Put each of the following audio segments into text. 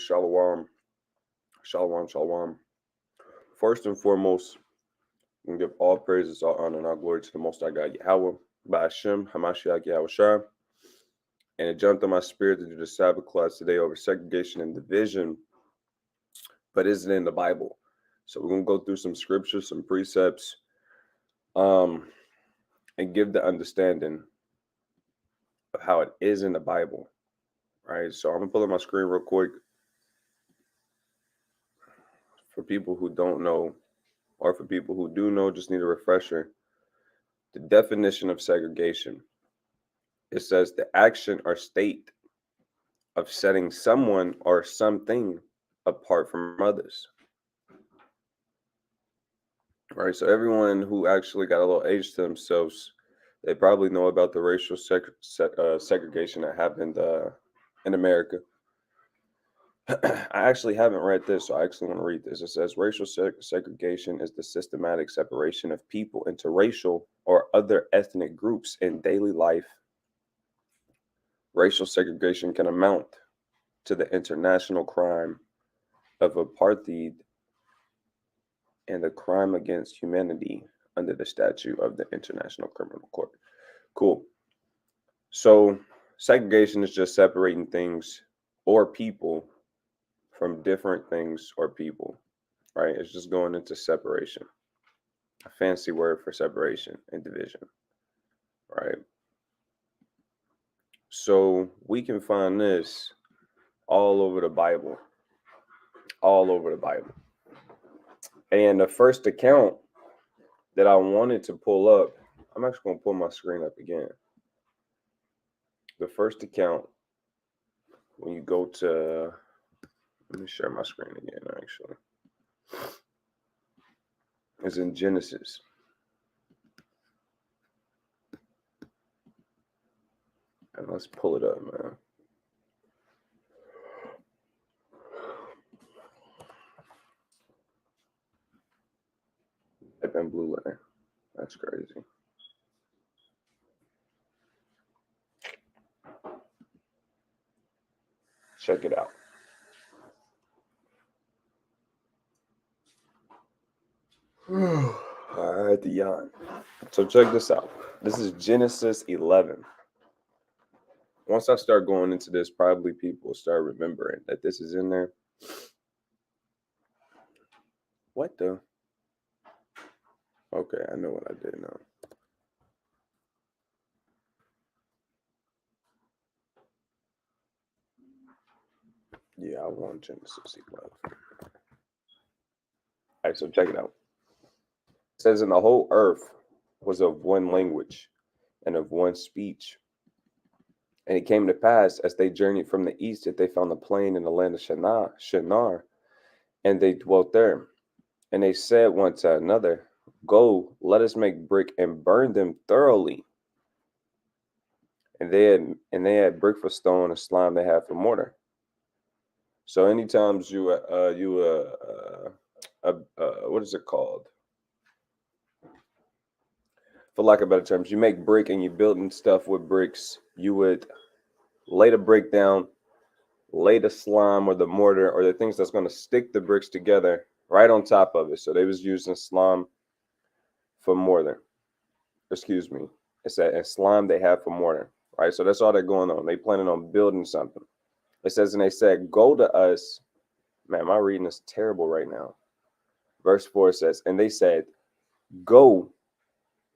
Shalom, shalom, shalom. First and foremost, we give all praises, all honor, and all glory to the Most High God, Yahweh, by Hashem, Hamashiach, Yahweh Shai. And it jumped on my spirit to do the Sabbath class today over segregation and division, but is it in the Bible? So we're going to go through some scriptures, some precepts, and give the understanding of how it is in the Bible, right? So I'm going to pull up my screen real quick. For people who don't know, or for people who do know, just need a refresher. The definition of segregation, it says the action or state of setting someone or something apart from others. Right, so everyone who actually got a little age to themselves, they probably know about the racial segregation that happened in America. I actually haven't read this, so I actually want to read this. It says racial segregation is the systematic separation of people into racial or other ethnic groups in daily life. Racial segregation can amount to the international crime of apartheid and the crime against humanity under the statute of the International Criminal Court. Cool. So segregation is just separating things or people from different things or people, right? It's just going into separation. A fancy word for separation and division, right? So we can find this all over the Bible, all over the Bible. And the first account that I wanted to pull up, I'm actually going to pull my screen up again. The first account, when you go to, let me share my screen again, actually, is in Genesis. And let's pull it up, man. Type in blue letter. That's crazy. Check it out. All right, the yawn. So check this out. This is Genesis 11. Once I start going into this, probably people will start remembering that this is in there. What the? Okay, I know what I did now. Yeah, I want Genesis 11. All right, so check it out. It says, "And the whole earth was of one language and of one speech. And it came to pass, as they journeyed from the east, that they found a plain in the land of Shinar, and they dwelt there. And they said one to another, Go, let us make brick and burn them thoroughly. And they had brick for stone and slime they had for mortar." So anytime what is it called? For lack of better terms, you make brick and you're building stuff with bricks, you would lay the brick down, lay the slime or the mortar or the things that's going to stick the bricks together right on top of it. So they was using slime for mortar. Excuse me. It's that slime they have for mortar, right? So that's all they're going on. They planning on building something. It says, and they said, Go to us. Man, my reading is terrible right now. Verse 4 says, and they said, Go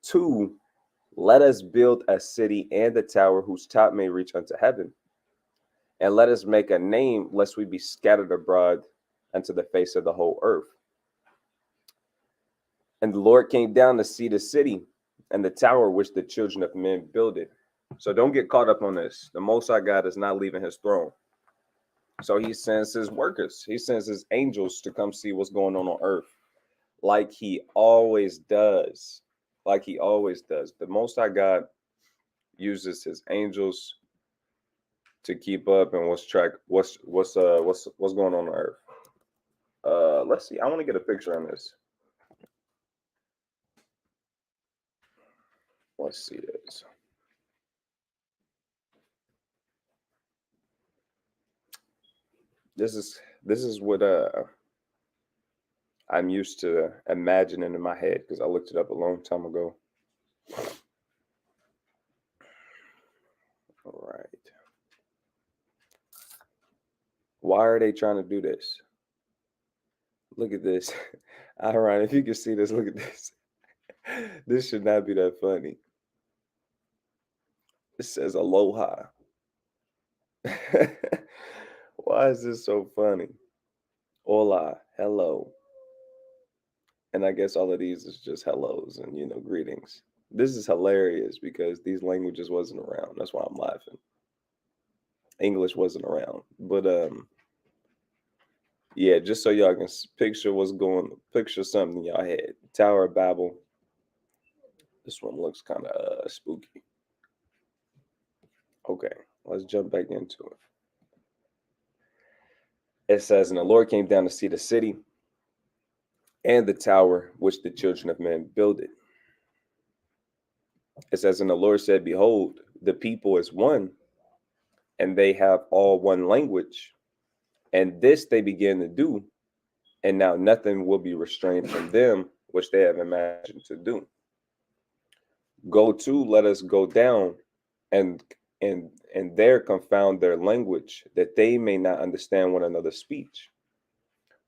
to, let us build a city and a tower whose top may reach unto heaven. And let us make a name, lest we be scattered abroad unto the face of the whole earth. And the Lord came down to see the city and the tower which the children of men builded. So don't get caught up on this. The Most High God is not leaving his throne. So he sends his workers. He sends his angels to come see what's going on earth. Like he always does. Like he always does. The Most High God uses his angels to keep up and what's going on earth. Let's see. I want to get a picture on this. Let's see this. This is This is what I'm used to imagining in my head because I looked it up a long time ago. All right. Why are they trying to do this? Look at this. All right, if you can see this, look at this. This should not be that funny. It says aloha. Why is this so funny? Hola, hello. And I guess all of these is just hellos and, greetings. This is hilarious because these languages wasn't around. That's why I'm laughing. English wasn't around. But yeah, just so y'all can picture something in y'all head. Tower of Babel. This one looks kind of spooky. Okay, let's jump back into it. It says, and the Lord came down to see the city and the tower which the children of men builded. It says, and the Lord said, behold, the people is one, and they have all one language. And this they began to do, and now nothing will be restrained from them, which they have imagined to do. Go to, let us go down, and and there confound their language, that they may not understand one another's speech.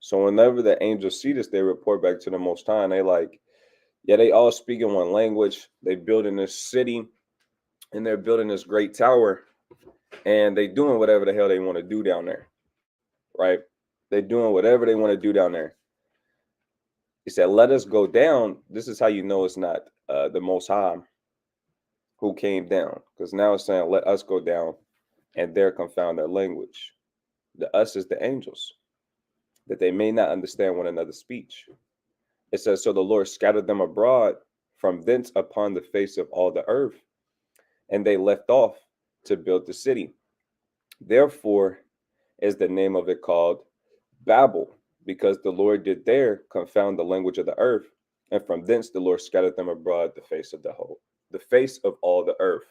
So whenever the angels see this, they report back to the Most High, and they like, yeah, they all speak in one language. They building this city, and they're building this great tower, and they doing whatever the hell they want to do down there, right? They're doing whatever they want to do down there. He said, let us go down. This is how you know it's not the Most High who came down, because now it's saying, let us go down, and there confound their language. The us is the angels, that they may not understand one another's speech. It says, so the Lord scattered them abroad from thence upon the face of all the earth, and they left off to build the city. Therefore is the name of it called Babel, because the Lord did there confound the language of the earth, and from thence the Lord scattered them abroad the face of all the earth.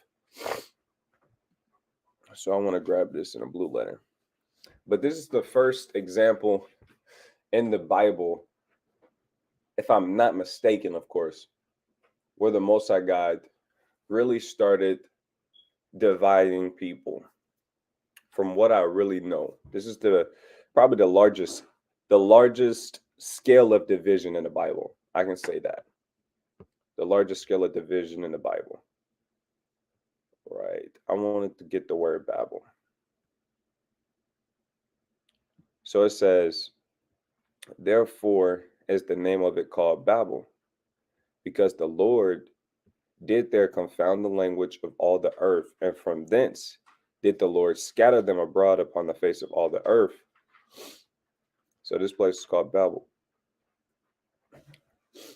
So I want to grab this in a blue letter. But this is the first example in the Bible, if I'm not mistaken, of course, where the Most High God really started dividing people. From what I really know, this is probably the largest scale of division in the Bible. I can say that. The largest scale of division in the Bible. Right. I wanted to get the word Babel. So it says, therefore is the name of it called Babel, because the Lord did there confound the language of all the earth, and from thence did the Lord scatter them abroad upon the face of all the earth. So this place is called Babel.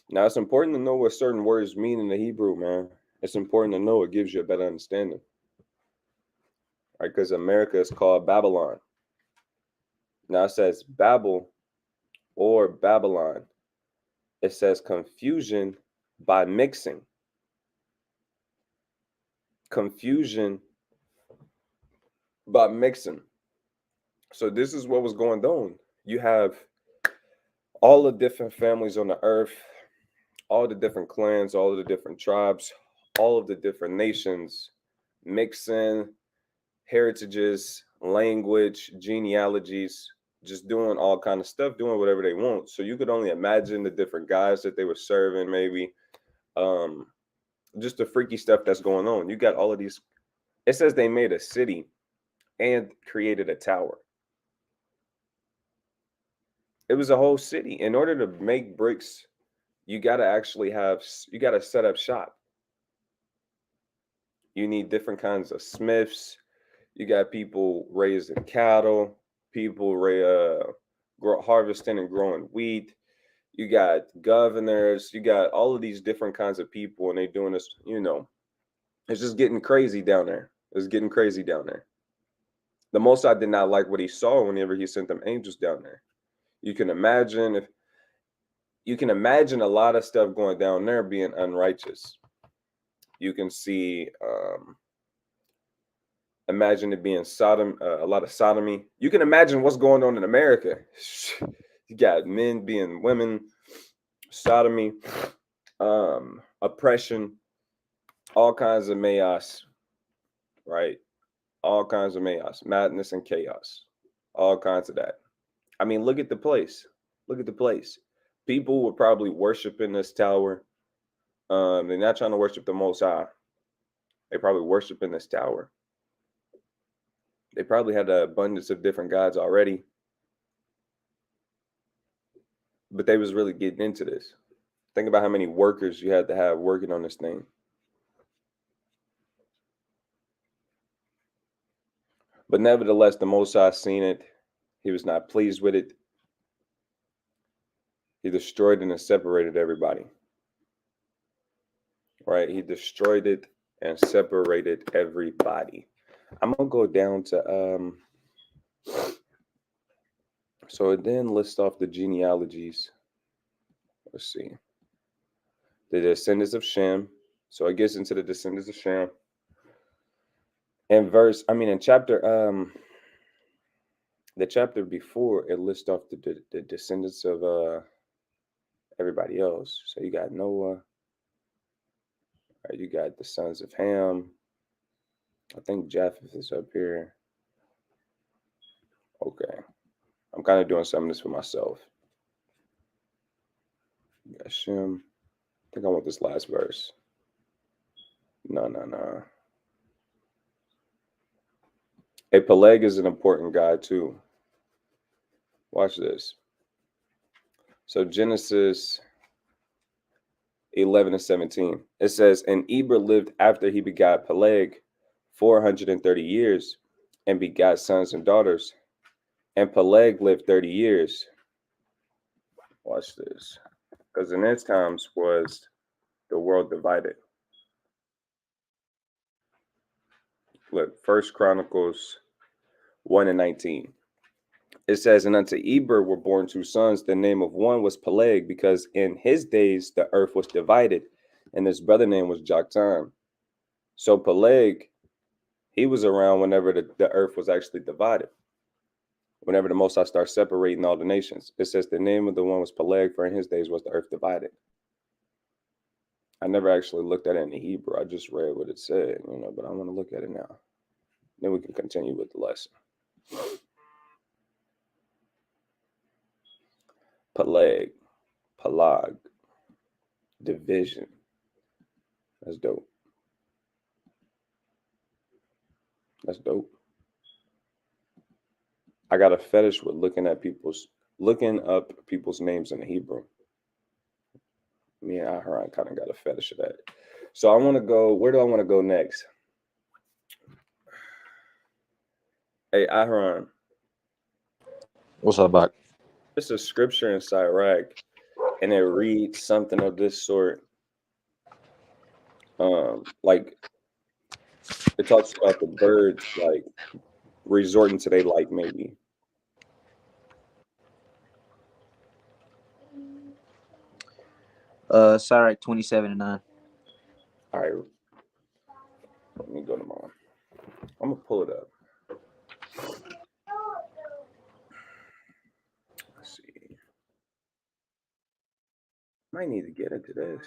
Now it's important to know what certain words mean in the Hebrew, man. It's important to know. It gives you a better understanding. Right? Because America is called Babylon. Now it says Babel or Babylon. It says confusion by mixing. Confusion by mixing. So this is what was going on. You have all the different families on the earth, all the different clans, all of the different tribes, all of the different nations mixing heritages, language, genealogies, just doing all kind of stuff, doing whatever they want. So you could only imagine the different guys that they were serving, maybe just the freaky stuff that's going on. You got all of these. It says they made a city and created a tower. It was a whole city. In order to make bricks, you got to set up shop. You need different kinds of smiths. You got people raising cattle, people harvesting and growing wheat. You got governors. You got all of these different kinds of people, and they doing this. It's just getting crazy down there. It's getting crazy down there. The Most High did not like what he saw whenever he sent them angels down there. You can imagine a lot of stuff going down there being unrighteous. You can see Imagine it being a lot of sodomy. You can imagine what's going on in America. You got men being women, sodomy, oppression, all kinds of chaos, right? All kinds of chaos, madness and chaos, all kinds of that. I mean, look at the place. Look at the place. People would probably worship in this tower. They're not trying to worship the Most High. They probably worship in this tower. They probably had an abundance of different gods already, but they was really getting into this. Think about how many workers you had to have working on this thing. But nevertheless, the Most High seen it. He was not pleased with it. He destroyed and separated everybody. Right? He destroyed it and separated everybody. I'm gonna go down to so it then lists off the genealogies. Let's see. The descendants of Shem. So it gets into the descendants of Shem. In chapter the chapter before, it lists off the descendants of everybody else. So you got Noah, right, you got the sons of Ham. I think Japheth is up here. Okay. I'm kind of doing some of this for myself. You got Shem. I think I want this last verse. No. A Peleg is an important guy too. Watch this. So Genesis 11 and 17. It says, and Eber lived after he begot Peleg 430 years and begot sons and daughters. And Peleg lived 30 years. Watch this. Because in its times was the world divided. Look, First Chronicles 1 and 19. It says, and unto Eber were born two sons. The name of one was Peleg, because in his days the earth was divided, and his brother name was Joktan. So Peleg, he was around whenever the earth was actually divided. Whenever the Most High starts separating all the nations. It says the name of the one was Peleg, for in his days was the earth divided. I never actually looked at it in the Hebrew. I just read what it said, but I want to look at it now. Then we can continue with the lesson. Peleg, Pelag, division. That's dope. That's dope. I got a fetish with looking up people's names in the Hebrew. Me and Aharon kind of got a fetish of that. So I want to go, where do I want to go next? Hey, Aharon. What's up, Bach? It's a scripture in Sirach, and it reads something of this sort. Like it talks about the birds like resorting to their like maybe. Sirach 27:9. All right. Let me go to mine. I'm gonna pull it up. Let's see. Might need to get into this.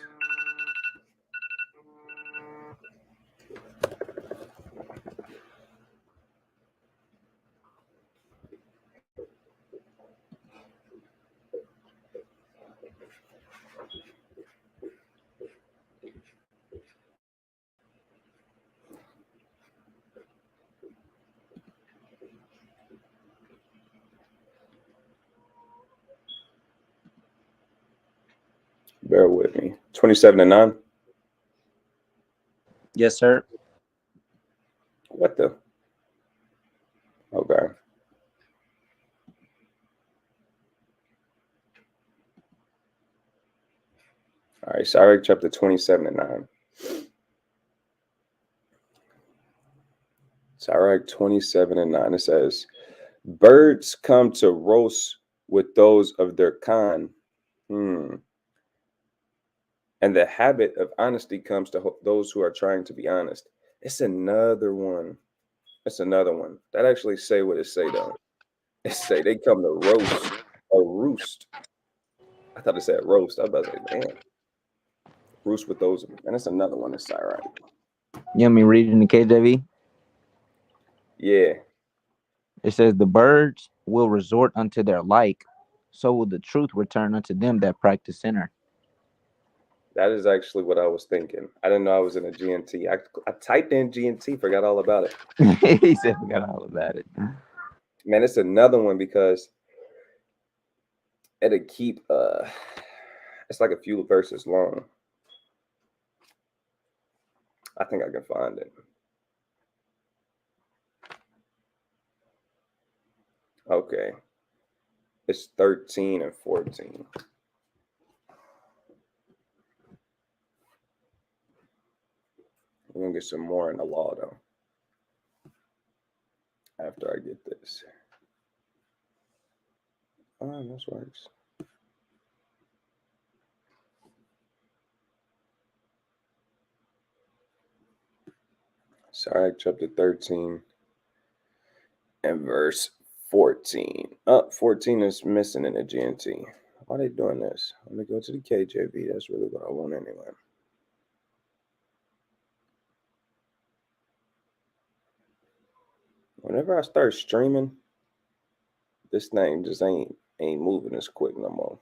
Bear with me. 27:9. Yes, sir. What the? Okay. All right. Sirach chapter 27:9. Sirach 27:9. It says, birds come to roast with those of their kind. And the habit of honesty comes to those who are trying to be honest. It's another one. It's another one. That actually say what it say though. It say they come to roast or roost. I thought it said roast. I was about to say, damn. Roost with those. And it's another one that's all right. You want me reading the KJV? Yeah. It says, "The birds will resort unto their like, so will the truth return unto them that practice sinner." That is actually what I was thinking. I didn't know I was in a GNT. I typed in GNT, forgot all about it. He said, "Forgot all about it." Man, it's another one because it'll keep it's like a few verses long. I think I can find it. Okay. It's 13 and 14. We're gonna get some more in the law though. After I get this. Oh, this works. Sorry, chapter 13 and verse 14. 14 is missing in the GNT. Why are they doing this? Let me go to the KJV. That's really what I want anyway. Whenever I start streaming, this thing just ain't moving as quick no more.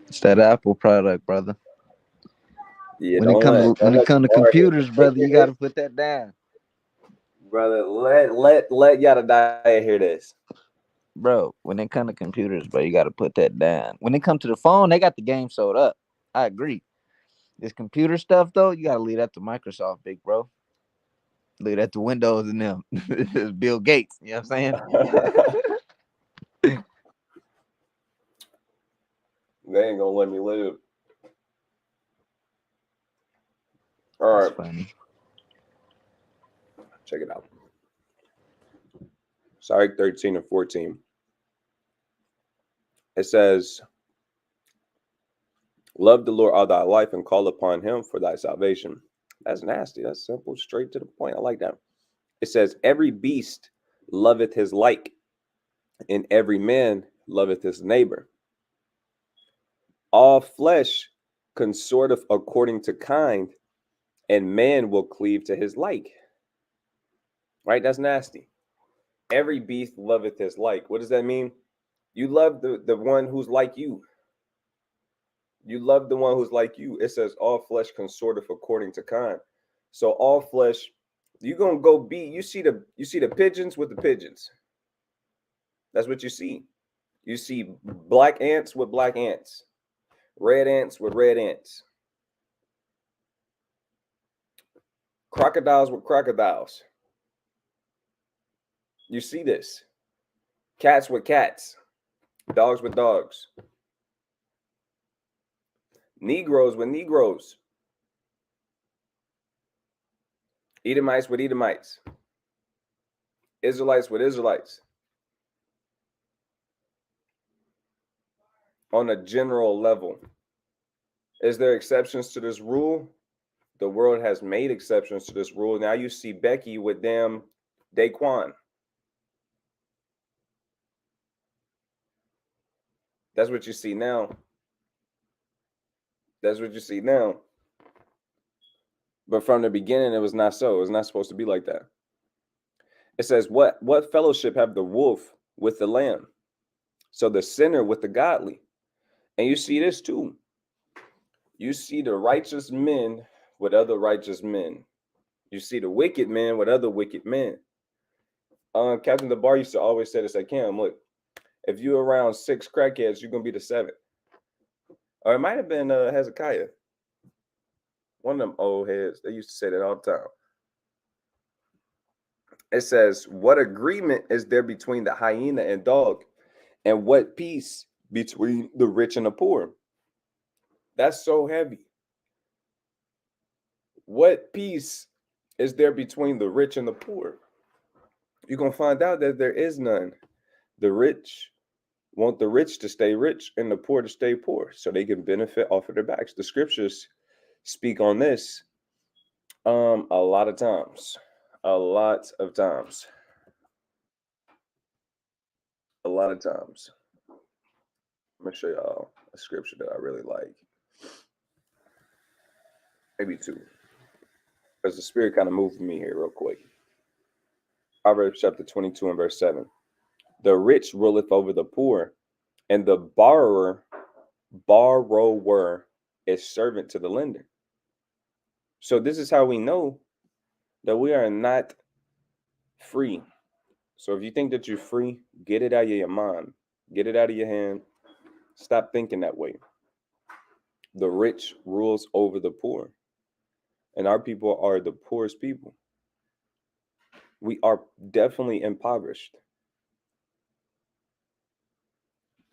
It's that Apple product, brother. Yeah, When it comes to computers, brother, you got to put that down. Brother, let Yada hear this. Bro, when it comes to computers, bro, you got to put that down. When it comes to the phone, they got the game sold up. I agree. This computer stuff, though, you got to leave that to Microsoft, big bro. Leave that to Windows and them. It's Bill Gates. You know what I'm saying? They ain't gonna let me live. All right. That's funny. Check it out. Sorry, 13 and 14. It says, "Love the Lord all thy life and call upon him for thy salvation." That's nasty. That's simple, straight to the point. I like that. It says, "Every beast loveth his like, and every man loveth his neighbor. All flesh consorteth according to kind, and man will cleave to his like." Right? That's nasty. Every beast loveth his like. What does that mean? You love the one who's like you. You love the one who's like you. It says all flesh consorteth according to kind. So all flesh, you're gonna go be. You see the pigeons with the pigeons. That's what you see. You see black ants with black ants, red ants with red ants, crocodiles with crocodiles. You see this. Cats with cats, dogs with dogs, Negroes with Negroes, Edomites with Edomites, Israelites with Israelites. On a general level, is there exceptions to this rule? The world has made exceptions to this rule. Now you see Becky with damn Daquan. That's what you see now. That's what you see now. But from the beginning, it was not so. It was not supposed to be like that. It says, what fellowship have the wolf with the lamb? So the sinner with the godly. And you see this too. You see the righteous men with other righteous men. You see the wicked men with other wicked men. Captain DeBar used to always say this at Cam, look, if you're around 6 crackheads, you're going to be the 7th. Or it might have been Hezekiah. One of them old heads. They used to say that all the time. It says, what agreement is there between the hyena and dog? And what peace between the rich and the poor? That's so heavy. What peace is there between the rich and the poor? You're going to find out that there is none. The rich want the rich to stay rich and the poor to stay poor so they can benefit off of their backs. The scriptures speak on this A lot of times. A lot of times. A lot of times. I'm gonna show y'all a scripture that I really like. Maybe two. Because the spirit kind of moved me here real quick. Proverbs chapter 22 and verse 7. The rich ruleth over the poor, and the borrower is servant to the lender. So this is how we know that we are not free. So if you think that you're free, get it out of your mind. Get it out of your hand. Stop thinking that way. The rich rules over the poor. And our people are the poorest people. We are definitely impoverished.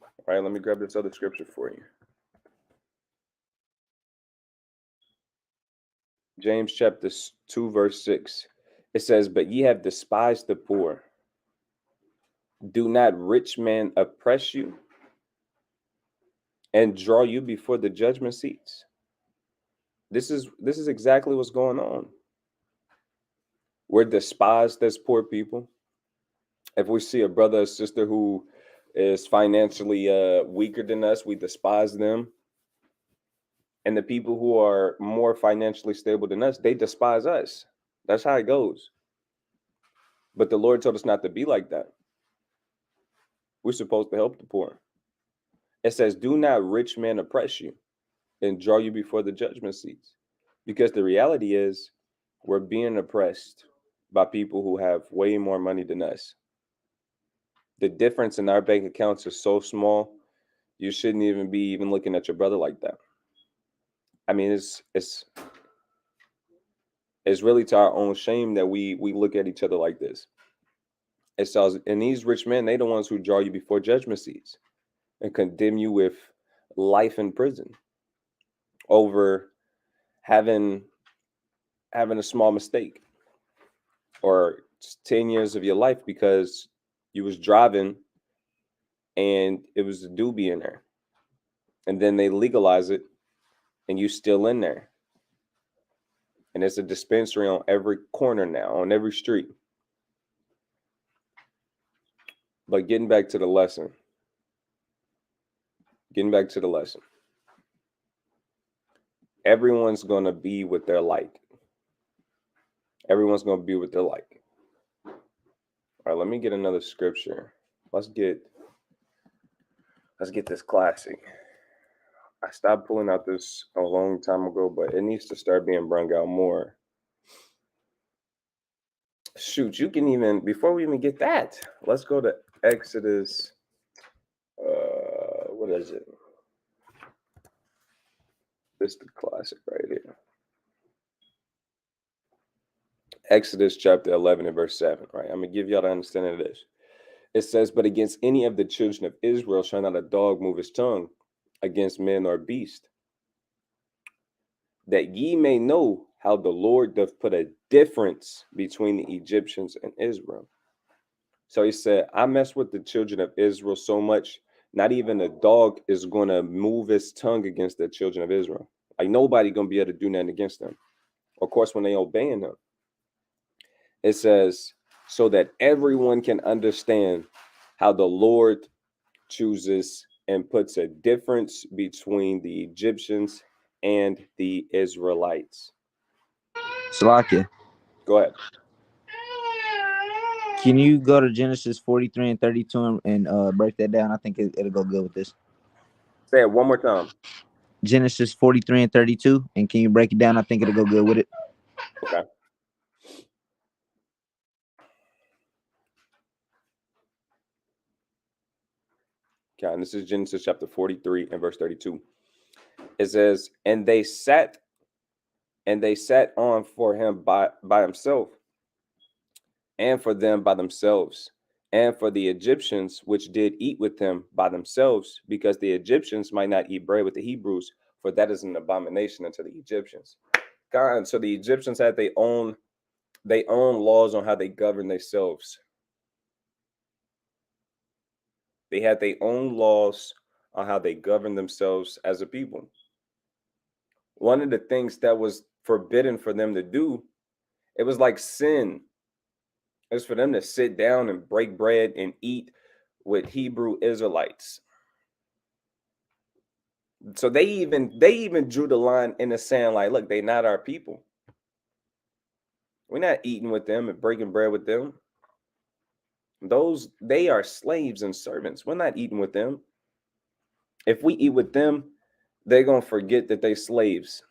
All right, let me grab this other scripture for you. James chapter 2, verse 6. It says, but ye have despised the poor. Do not rich men oppress you and draw you before the judgment seats? This is exactly what's going on. We're despised as poor people. If we see a brother or sister who is financially weaker than us, we despise them. And the people who are more financially stable than us, they despise us. That's how it goes. But the Lord told us not to be like that. We're supposed to help the poor. It says, do not rich men oppress you and draw you before the judgment seats. Because the reality is, we're being oppressed by people who have way more money than us. The difference in our bank accounts is so small, you shouldn't even be even looking at your brother like that. I mean, it's really to our own shame that we look at each other like this. It says, and these rich men, they the ones who draw you before judgment seats and condemn you with life in prison over having a small mistake, or 10 years of your life because you was driving and it was a doobie in there. And then they legalize it and you still in there. And it's a dispensary on every corner now, on every street. But getting back to the lesson. Everyone's going to be what they're like. Everyone's going to be what they're like. All right, let me get another scripture. Let's get this classic. I stopped pulling out this a long time ago, but it needs to start being brung out more. Shoot, you can even, before we even get that, let's go to Exodus. What is it? This is the classic right here. Exodus chapter 11 and verse 7, right? I'm going to give y'all the understanding of this. It says, but against any of the children of Israel shall not a dog move his tongue against man or beast, that ye may know how the Lord doth put a difference between the Egyptians and Israel. So he said, I mess with the children of Israel so much, not even a dog is going to move his tongue against the children of Israel. Like nobody going to be able to do nothing against them. Of course, when they obeying him. It says, so that everyone can understand how the Lord chooses and puts a difference between the Egyptians and the Israelites. Salakia, Go ahead. can you go to Genesis 43 and 32 and break that down? I think it'll go good with this. Say it one more time. Genesis 43 and 32, and can you break it down? I think it'll go good with it. Okay. Okay, and this is Genesis chapter 43 and verse 32. It says, and they sat on for him by himself, and for them by themselves, and for the Egyptians which did eat with him by themselves, because the Egyptians might not eat bread with the Hebrews, for that is an abomination unto the Egyptians. God, so the Egyptians had their own laws on how they govern themselves. They had their own laws on how they govern themselves as a people. One of the things that was forbidden for them to do. It was like sin. It was for them to sit down and break bread and eat with Hebrew Israelites. So they even drew the line in the sand, like, look, they not our people. We're not eating with them and breaking bread with them. They are slaves and servants. We're not eating with them. If we eat with them, they're gonna forget that they slaves.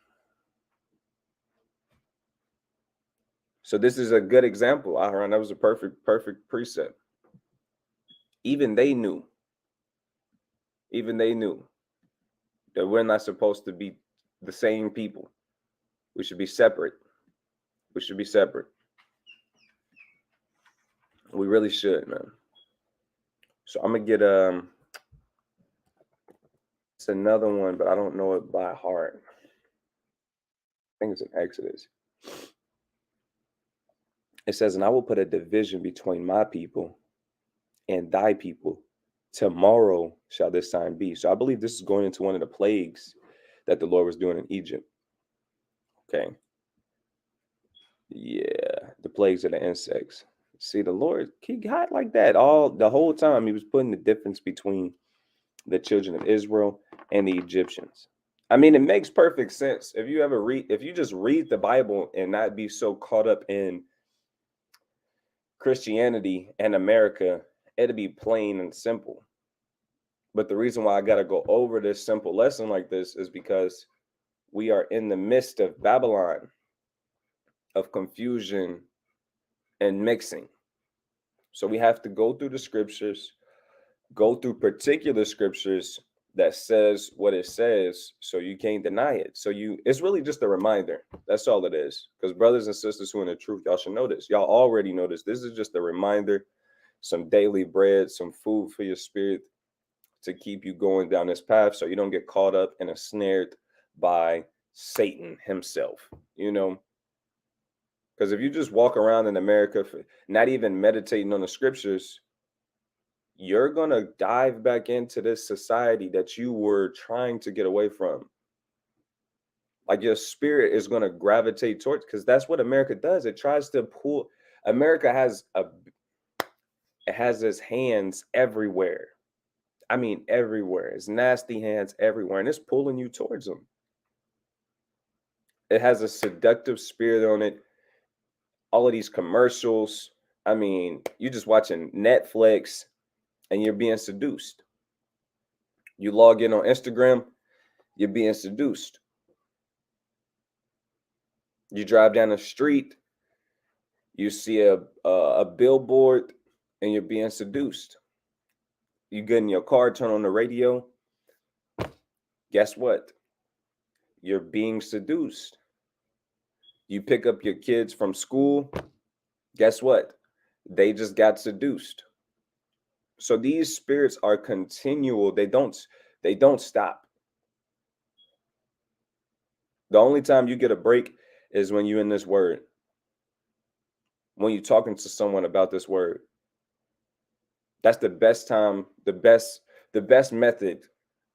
So this is a good example, Aaron. That was a perfect precept. Even they knew that we're not supposed to be the same people. We should be separate. We should be separate. We really should, man. So I'm gonna get it's another one, but I don't know it by heart. I think it's in Exodus. It says, and I will put a division between my people and thy people. Tomorrow shall this sign be. So I believe this is going into one of the plagues that the Lord was doing in Egypt. Okay. Yeah, the plagues of the insects. See, the Lord, he got like that the whole time. He was putting the difference between the children of Israel and the Egyptians. I mean, it makes perfect sense. If you just read the Bible and not be so caught up in Christianity and America, it'd be plain and simple. But the reason why I got to go over this simple lesson like this is because we are in the midst of Babylon, of confusion and mixing. So we have to go through the scriptures, go through particular scriptures that says what it says, so you can't deny it. It's really just a reminder. That's all it is. Because brothers and sisters who are in the truth, y'all should know this. Y'all already know this. This is just a reminder, some daily bread, some food for your spirit to keep you going down this path so you don't get caught up and ensnared by Satan himself, Because if you just walk around in America, not even meditating on the scriptures, you're going to dive back into this society that you were trying to get away from. Like your spirit is going to gravitate towards, because that's what America does. It tries to pull. America has its hands everywhere. I mean, everywhere. It's nasty hands everywhere, and it's pulling you towards them. It has a seductive spirit on it. All of these commercials. I mean, you're just watching Netflix and you're being seduced. You log in on Instagram, you're being seduced. You drive down the street, you see a billboard, and you're being seduced. You get in your car, turn on the radio. Guess what? You're being seduced. You pick up your kids from school. Guess what? They just got seduced. So these spirits are continual. They don't stop. The only time you get a break is when you're in this word. When you're talking to someone about this word. That's the best time, the best method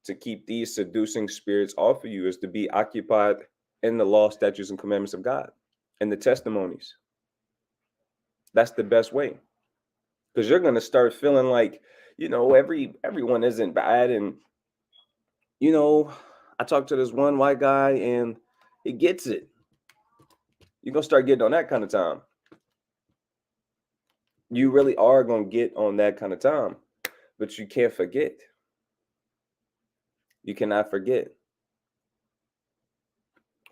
to keep these seducing spirits off of you is to be occupied in the law, statutes, and commandments of God and the testimonies. That's the best way. Because you're gonna start feeling like, everyone isn't bad. And I talked to this one white guy and he gets it. You're gonna start getting on that kind of time. You really are gonna get on that kind of time, but you can't forget. You cannot forget.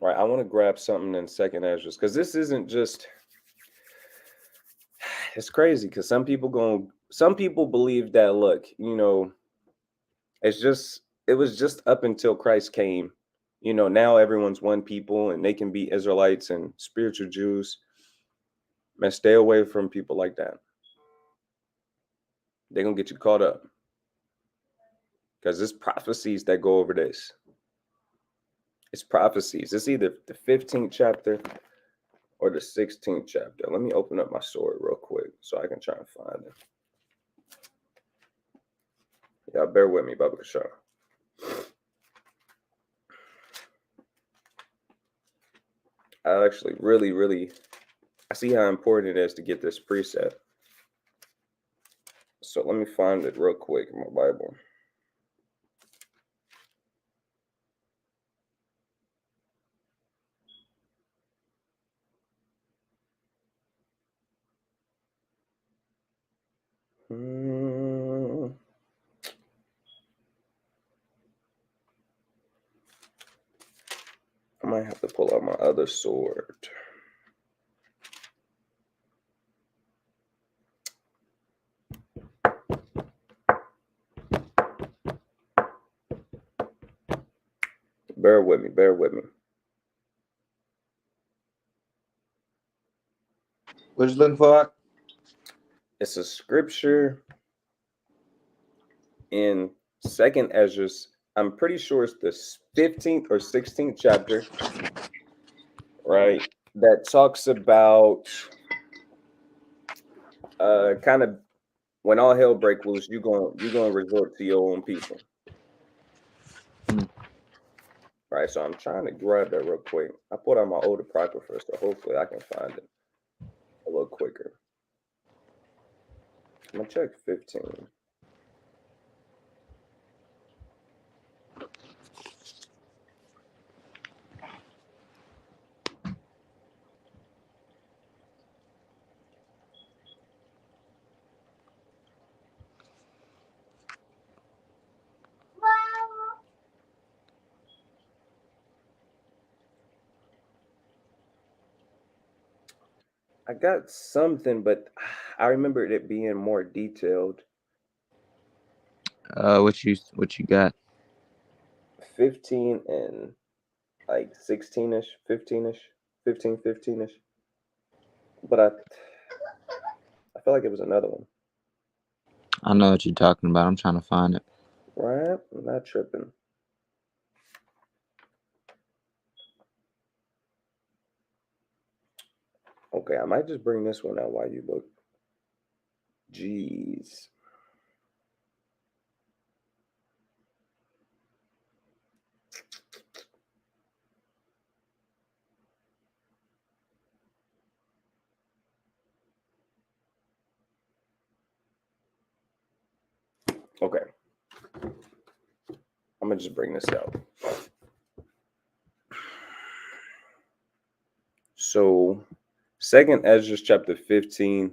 All right, I want to grab something in Second Ezra, because this isn't just. It's crazy because some people believe that. Look, it was just up until Christ came. Now everyone's one people and they can be Israelites and spiritual Jews. Man, stay away from people like that. They're gonna get you caught up. Because it's prophecies that go over this. It's prophecies. It's either the 15th chapter or the 16th chapter. Let me open up my sword real quick so I can try and find it. Y'all bear with me, Baba Kashar. I actually really I see how important it is to get this preset. So let me find it real quick in my Bible. I might have to pull out my other sword. Bear with me, bear with me. What you looking for? It's a scripture in Second Ezra. I'm pretty sure it's the 15th or 16th chapter, right? That talks about kind of when all hell break loose, you're gonna resort to your own people. Right. So I'm trying to grab that real quick. I put on my older apocrypha, so hopefully I can find it a little quicker. I'm gonna check 15. I got something, but I remember it being more detailed. What you got? 15 and like 16ish, 15ish, 15, 15ish. But I feel like it was another one. I know what you're talking about. I'm trying to find it. Right? I'm not tripping. Okay, I might just bring this one out while you look. Jeez. Okay. I'm gonna just bring this out. So, Second Ezra chapter 15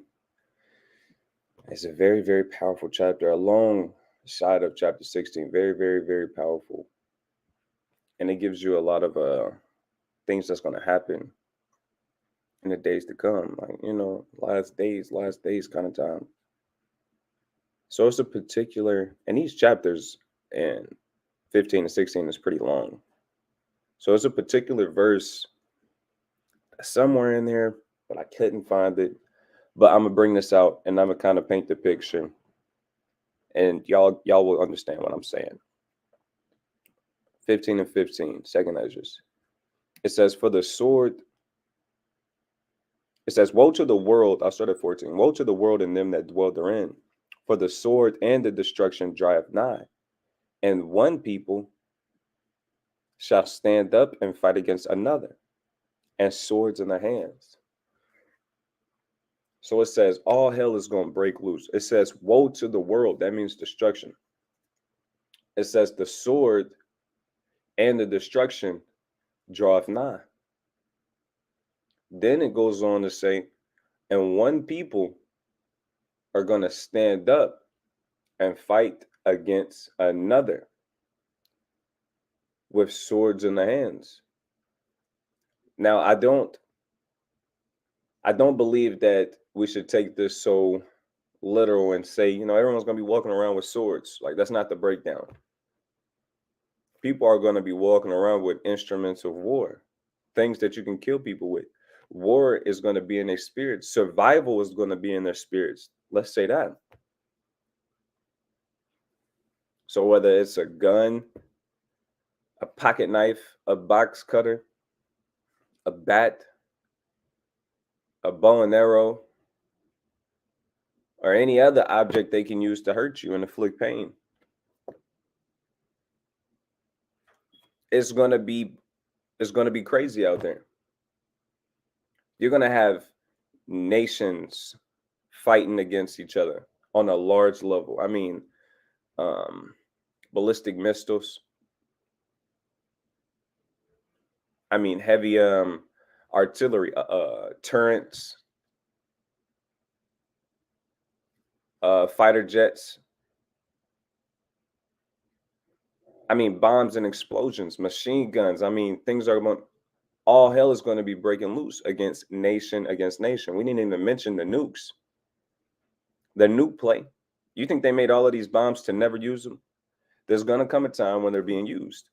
is a very powerful chapter alongside of chapter 16. Very powerful. And it gives you a lot of things that's going to happen in the days to come. Like, last days kind of time. So it's a particular, and these chapters in 15 and 16 is pretty long. So it's a particular verse somewhere in there, but I couldn't find it. But I'm gonna bring this out and I'm gonna kind of paint the picture, and y'all will understand what I'm saying. 15 and 15, second Ezra. It says, "For the sword." It says, "Woe to the world." I'll start at 14. "Woe to the world and them that dwell therein, for the sword and the destruction draweth nigh, and one people shall stand up and fight against another, and swords in their hands." So it says all hell is going to break loose. It says, "Woe to the world." That means destruction. It says the sword and the destruction draweth nigh. Then it goes on to say, and one people are going to stand up and fight against another with swords in their hands. Now, I don't believe that we should take this so literal and say, everyone's going to be walking around with swords. Like, that's not the breakdown. People are going to be walking around with instruments of war, things that you can kill people with. War is going to be in their spirits. Survival is going to be in their spirits. Let's say that. So whether it's a gun, a pocket knife, a box cutter, a bat, a bow and arrow, or any other object they can use to hurt you and inflict pain, it's going to be crazy out there. You're going to have nations fighting against each other on a large level. I mean, um, ballistic missiles. I mean, heavy artillery, turrets, fighter jets. I mean, bombs and explosions, machine guns. I mean, things are going. All hell is going to be breaking loose against nation against nation. We didn't even mention the nukes, the nuke play. You think they made all of these bombs to never use them? There's going to come a time when they're being used.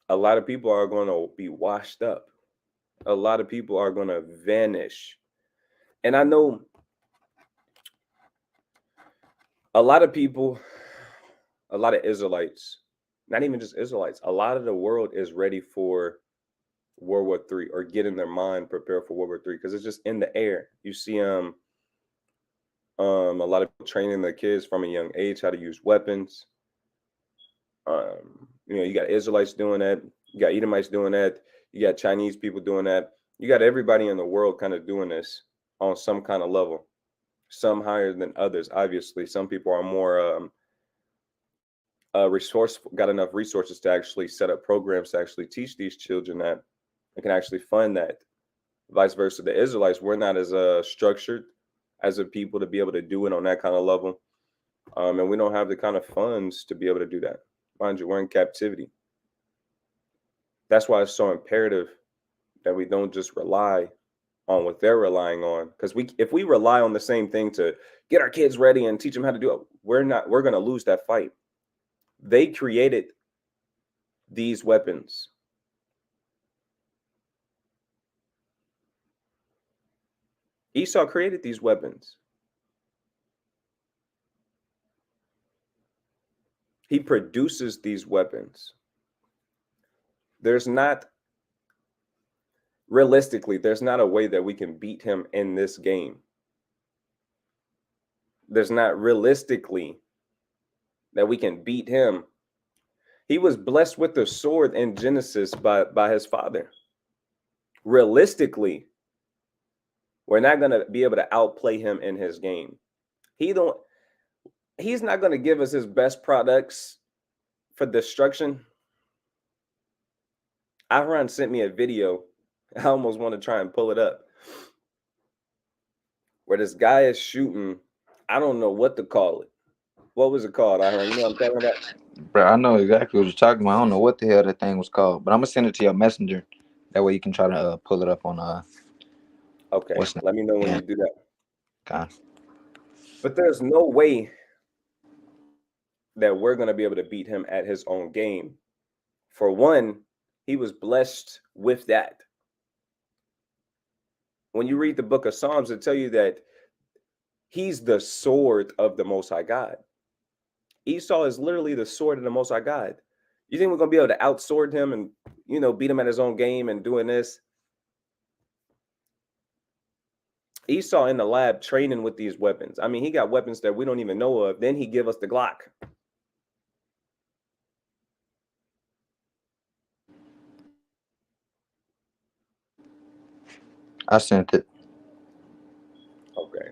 A lot of people are going to be washed up. A lot of people are going to vanish. And I know a lot of people, a lot of Israelites, not even just Israelites, a lot of the world is ready for World War III, or get in their mind prepared for World War III, because it's just in the air. You see a lot of people training their kids from a young age how to use weapons. You got Israelites doing that, you got Edomites doing that, you got Chinese people doing that, you got everybody in the world kind of doing this on some kind of level. Some higher than others, obviously. Some people are more resourceful, got enough resources to actually set up programs to actually teach these children that, and can actually fund that. Vice versa, the Israelites, we're not as structured as a people to be able to do it on that kind of level, and we don't have the kind of funds to be able to do that. Mind you, we're in captivity. That's why it's so imperative that we don't just rely on what they're relying on, because if we rely on the same thing to get our kids ready and teach them how to do it, we're going to lose that fight. They created these weapons. Esau created these weapons. He produces these weapons. There's not, realistically, there's not a way that we can beat him in this game. There's not realistically that we can beat him. He was blessed with the sword in Genesis by his father. Realistically, we're not going to be able to outplay him in his game. He's not going to give us his best products for destruction. Aaron sent me a video. I almost want to try and pull it up, where this guy is shooting. I don't know what to call it. What was it called, Aaron? You know what I'm talking about? Bro, I know exactly what you're talking about. I don't know what the hell that thing was called, but I'm gonna send it to your messenger. That way you can try to pull it up on Okay, what's the let me know when yeah. you do that. God. But there's no way that we're going to be able to beat him at his own game. For one, he was blessed with that. When you read the book of Psalms, it tell you that he's the sword of the Most High God. Esau is literally the sword of the Most High God. You think we're going to be able to outsword him and, beat him at his own game and doing this? Esau in the lab training with these weapons. I mean, he got weapons that we don't even know of. Then he give us the Glock. I sent it. Okay.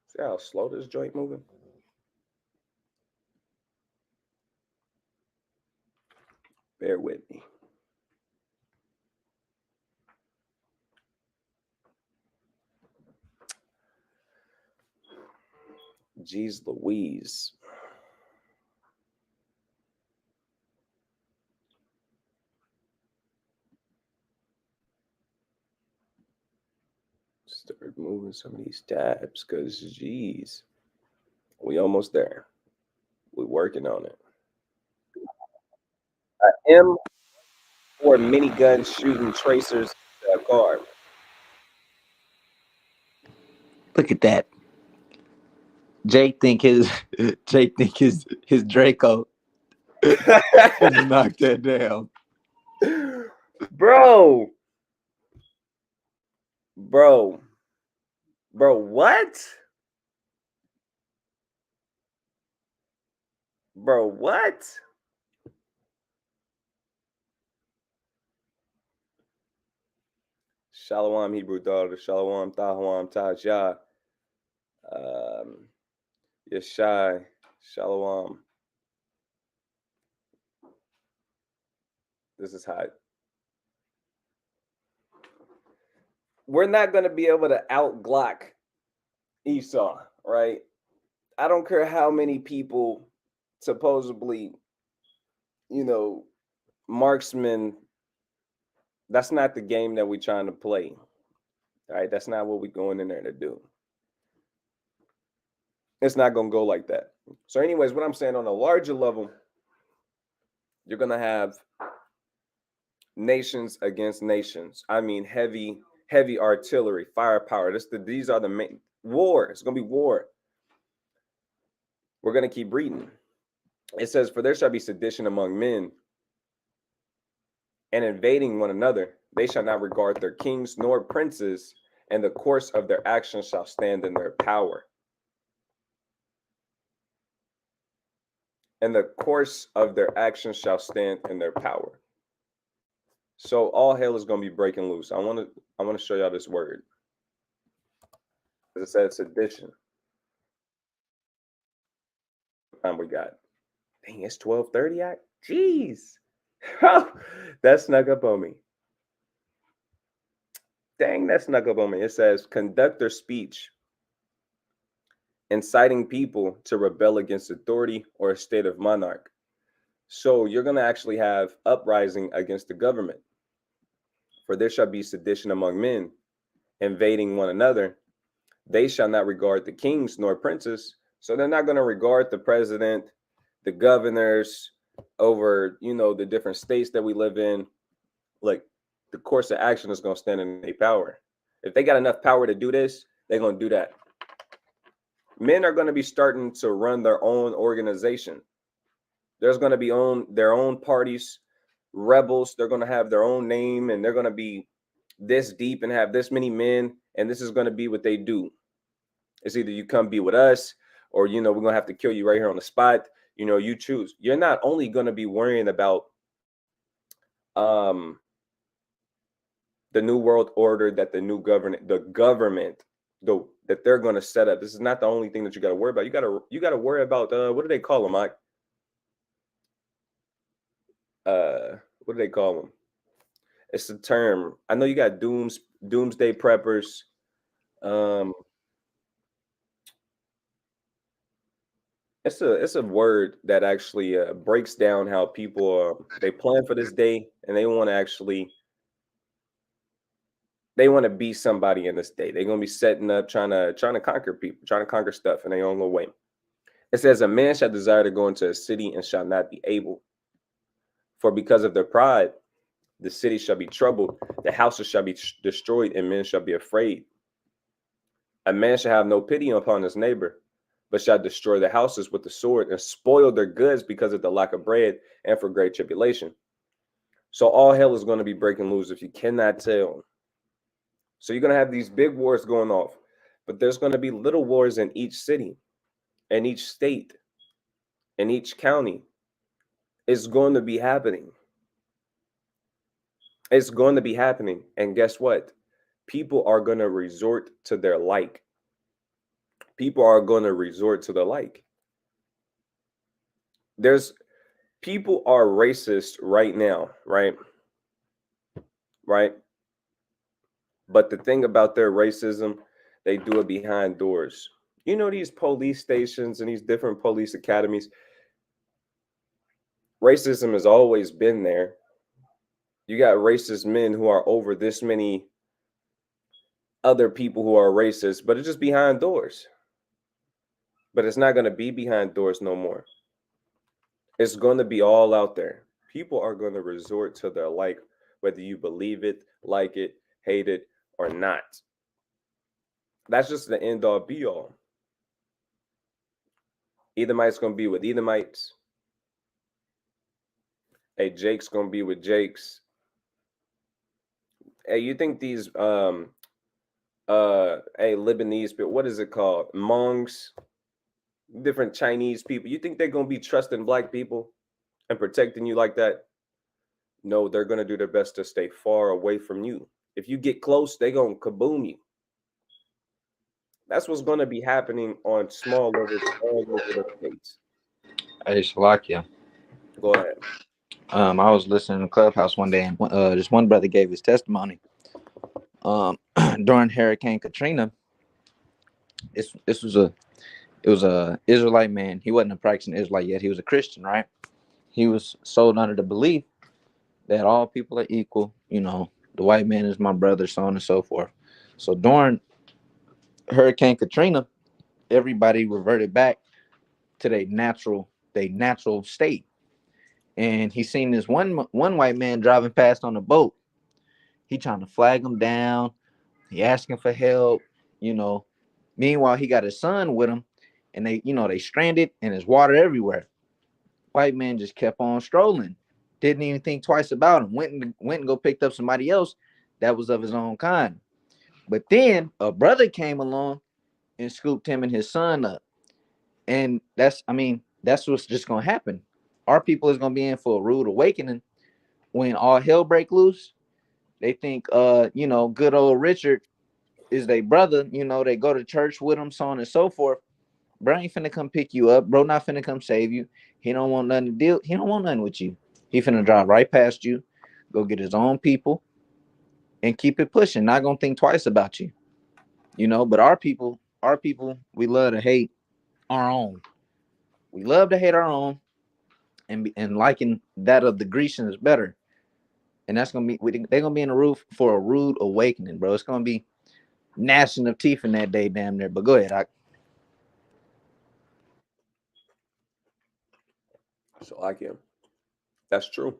See how slow this joint moving? Bear with me. Jeez Louise. Start moving some of these tabs, because, geez, we almost there. We're working on it. M or minigun shooting tracers car. Look at that. Jake think his his Draco finna knock that down. Bro, bro, bro, what? Bro, what? Shalom, Hebrew daughter, Shalom, Tahawam, Tajah, um, Yeshai, Shalom. This is hot. We're not going to be able to out Glock Esau, right? I don't care how many people supposedly, marksmen. That's not the game that we're trying to play. All right. That's not what we're going in there to do. It's not going to go like that. So, anyways, what I'm saying on a larger level, you're going to have nations against nations. I mean, heavy artillery, firepower. These are the main war. It's going to be war. We're going to keep reading. It says, "For there shall be sedition among men, and invading one another. They shall not regard their kings nor princes, and the course of their actions shall stand in their power." And the course of their actions shall stand in their power. So all hell is going to be breaking loose. I want to show y'all this word. It says sedition. What time we got? Dang, it's 12:30. Jeez. That snuck up on me. Dang, that snuck up on me. It says conduct their speech, inciting people to rebel against authority or a state of monarch. So you're going to actually have uprising against the government. For there shall be sedition among men, invading one another. They shall not regard the kings nor princes. So they're not going to regard the president, the governors over, the different states that we live in. Like the course of action is going to stand in their power. If they got enough power to do this, they're going to do that. Men are going to be starting to run their own organization. There's going to be their own parties, rebels. They're going to have their own name, and they're going to be this deep and have this many men, and this is going to be what they do. It's either you come be with us, or we're going to have to kill you right here on the spot. You choose. You're not only going to be worrying about the new world order that the government that they're going to set up. This is not the only thing that you got to worry about. You got to worry about what do they call them, Mike? What do they call them? It's a term. I know you got doomsday preppers. It's a word that actually breaks down how people they plan for this day, and they want to be somebody in this day. They're gonna be setting up, trying to conquer people, trying to conquer stuff in their own little way. It says, "A man shall desire to go into a city and shall not be able. For because of their pride, the city shall be troubled, the houses shall be destroyed, and men shall be afraid. A man shall have no pity upon his neighbor, but shall destroy the houses with the sword and spoil their goods because of the lack of bread and for great tribulation." So all hell is going to be breaking loose if you cannot tell. So you're going to have these big wars going off, but there's going to be little wars in each city, in each state, in each county. It's going to be happening. It's going to be happening. And guess what? People are going to resort to their like. People are going to resort to their like. People are racist right now, right? Right? But the thing about their racism, they do it behind doors. These police stations and these different police academies, racism has always been there. You got racist men who are over this many other people who are racist, but it's just behind doors. But it's not going to be behind doors no more. It's going to be all out there. People are going to resort to their like, whether you believe it, like it, hate it, or not. That's just the end all be all. Edomites gonna be with Edomites. Hey, Jake's gonna be with Jake's. Hey, you think these hey, Lebanese people, what is it called? Hmongs, different Chinese people. You think they're gonna be trusting black people and protecting you like that? No, they're gonna do their best to stay far away from you. If you get close, they're gonna kaboom you. That's what's gonna be happening on small levels all over the states. Hey, Shalakia. Go ahead. I was listening to Clubhouse one day, and this one brother gave his testimony. During Hurricane Katrina, this was a Israelite man. He wasn't a practicing Israelite yet. He was a Christian, right? He was sold under the belief that all people are equal. You know, the white man is my brother, so on and so forth. So during Hurricane Katrina, everybody reverted back to their natural state. And he seen this one white man driving past on a boat. He trying to flag him down. He asking for help. You know. Meanwhile, he got his son with him, and they stranded, and there's water everywhere. White man just kept on strolling. Didn't even think twice about him. Went and go picked up somebody else that was of his own kind. But then a brother came along and scooped him and his son up. And that's what's just gonna happen. Our people is gonna be in for a rude awakening when all hell break loose. They think good old Richard is their brother. They go to church with him, so on and so forth. Bro ain't finna come pick you up. Bro not finna come save you. He don't want nothing to deal. He don't want nothing with you. He finna drive right past you, go get his own people, and keep it pushing. Not gonna think twice about you. But our people, we love to hate our own. We love to hate our own, and liking that of the Grecians better. And that's gonna be they're gonna be in the roof for a rude awakening, bro. It's gonna be gnashing of teeth in that day, damn near. But go ahead, So I can. That's true.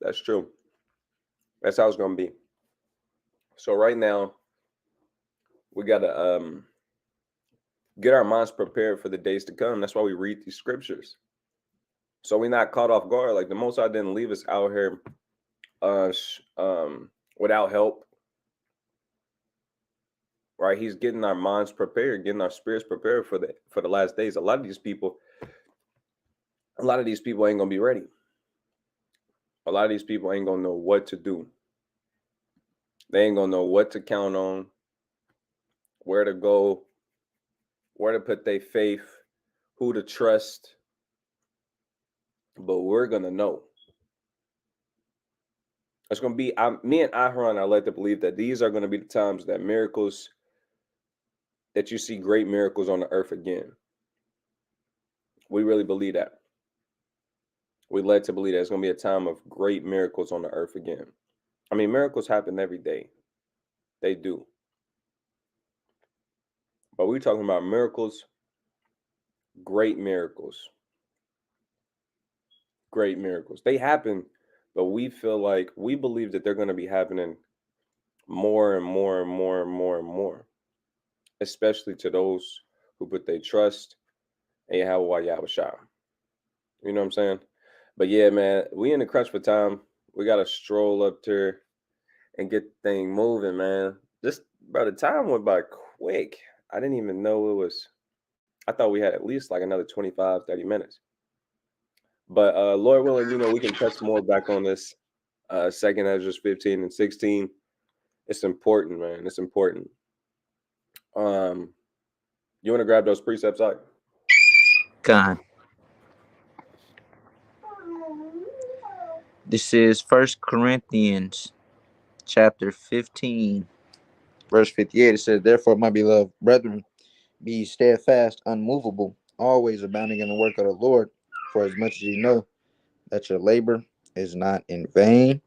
That's true. That's how it's gonna be. So right now, we gotta get our minds prepared for the days to come. That's why we read these scriptures. So we're not caught off guard. Like the Most High didn't leave us out here uh without help. Right? He's getting our minds prepared, getting our spirits prepared for the last days. A lot of these people ain't gonna be ready. A lot of these people ain't gonna know what to do. They ain't gonna know what to count on, where to go, where to put their faith, who to trust. But we're gonna know. It's gonna be me and Ahron. I like to believe that these are gonna be the times that miracles, that you see great miracles on the earth again. We really believe that. We like to believe that it's gonna be a time of great miracles on the earth again. I mean, miracles happen every day. They do. But we're talking about miracles, great miracles. Great miracles. They happen, but we feel like we believe that they're going to be happening more and more and more and more and more, especially to those who put their trust in Yahweh Yahushua. You know what I'm saying? But yeah, man, we in the crunch for time. We got to stroll up there and get the thing moving, man. Just by the time went by quick. I didn't even know it was. I thought we had at least like another 25, 30 minutes. But Lord willing, we can touch more back on this second Ezra 15 and 16. It's important, man. It's important. You want to grab those precepts out? God. This is 1 Corinthians chapter 15, verse 58. It says, "Therefore, my beloved brethren, be steadfast, unmovable, always abounding in the work of the Lord, for as much as you know that your labor is not in vain."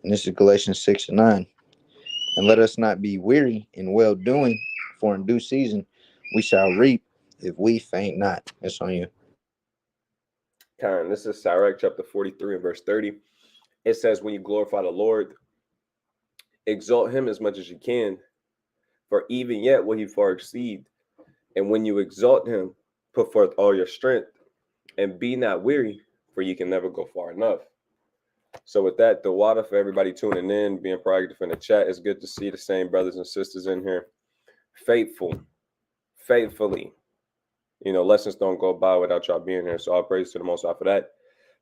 And this is Galatians 6 and 9. "And let us not be weary in well doing, for in due season we shall reap if we faint not." It's on you. This is Sirach chapter 43 and verse 30. It says, when you glorify the Lord, exalt him as much as you can, for even yet will he far exceed. And when you exalt him, put forth all your strength, and be not weary, for you can never go far enough. So with that, the water for everybody tuning in, being proactive in the chat. It's good to see the same brothers and sisters in here. Faithfully. Lessons don't go by without y'all being here. So all praise to the Most High for that.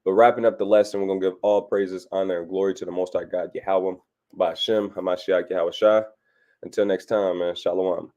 But wrapping up the lesson, we're going to give all praises, honor, and glory to the Most High God, Yahweh, Ba'ashem, Hamashiach, Yahweh Shai. Until next time, man. Shalom.